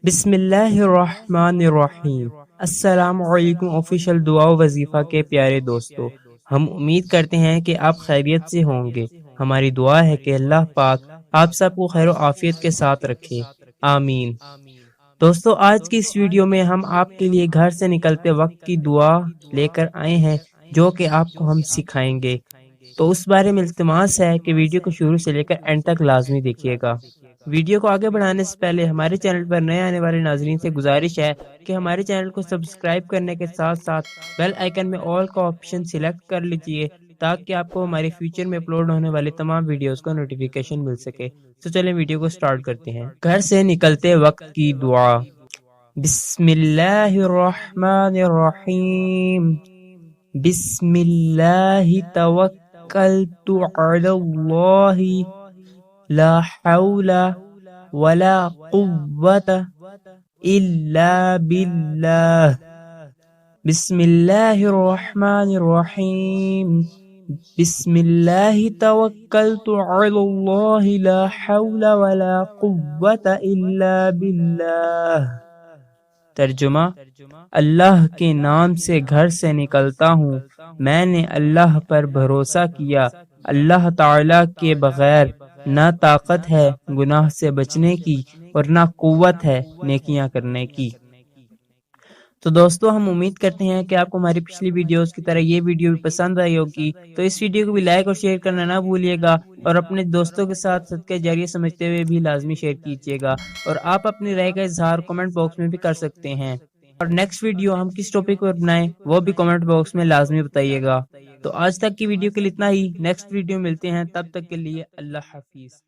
بسم اللہ الرحمن الرحیم۔ السلام علیکم آفیشل دعا و وظیفہ کے پیارے دوستو، ہم امید کرتے ہیں کہ آپ خیریت سے ہوں گے۔ ہماری دعا ہے کہ اللہ پاک آپ سب کو خیر و عافیت کے ساتھ رکھے، آمین۔ دوستو، آج کی اس ویڈیو میں ہم آپ کے لیے گھر سے نکلتے وقت کی دعا لے کر آئے ہیں، جو کہ آپ کو ہم سکھائیں گے۔ تو اس بارے میں التماس ہے کہ ویڈیو کو شروع سے لے کر اینڈ تک لازمی دیکھیے گا۔ ویڈیو کو آگے بڑھانے سے پہلے ہمارے چینل پر نئے آنے والے ناظرین سے گزارش ہے کہ ہمارے چینل کو سبسکرائب کرنے کے ساتھ ساتھ بیل آئیکن میں آل کا آپشن سلیکٹ کر لیجئے، تاکہ آپ کو ہمارے فیوچر میں اپلوڈ ہونے والے تمام ویڈیوز کا نوٹیفیکیشن مل سکے۔ تو چلیں ویڈیو کو سٹارٹ کرتے ہیں۔ گھر سے نکلتے وقت کی دعا۔ بسم اللہ الرحمن الرحیم۔ بسم اللہ توکلت علی اللہ لا حول ولا قوة الا باللہ۔ بسم اللہ الرحمن الرحیم۔ بسم اللہ توکلت علی اللہ لا حول ولا قوة الا باللہ۔ ترجمہ: اللہ کے نام سے گھر سے نکلتا ہوں، میں نے اللہ پر بھروسہ کیا، اللہ تعالی کے بغیر نہ طاقت ہے گناہ سے بچنے کی اور نہ قوت ہے نیکیاں کرنے کی۔ تو دوستو، ہم امید کرتے ہیں کہ آپ کو ہماری پچھلی ویڈیوز کی طرح یہ ویڈیو بھی پسند آئی ہوگی، تو اس ویڈیو کو بھی لائک اور شیئر کرنا نہ بھولیے گا، اور اپنے دوستوں کے ساتھ صدقہ جاریہ سمجھتے ہوئے بھی لازمی شیئر کیجیے گا، اور آپ اپنی رائے کا اظہار کمنٹ باکس میں بھی کر سکتے ہیں، اور نیکسٹ ویڈیو ہم کس ٹاپک پر بنائیں وہ بھی کمنٹ باکس میں لازمی بتائیے گا۔ تو آج تک کی ویڈیو کے لیے اتنا ہی، نیکسٹ ویڈیو ملتے ہیں، تب تک کے لیے اللہ حافظ۔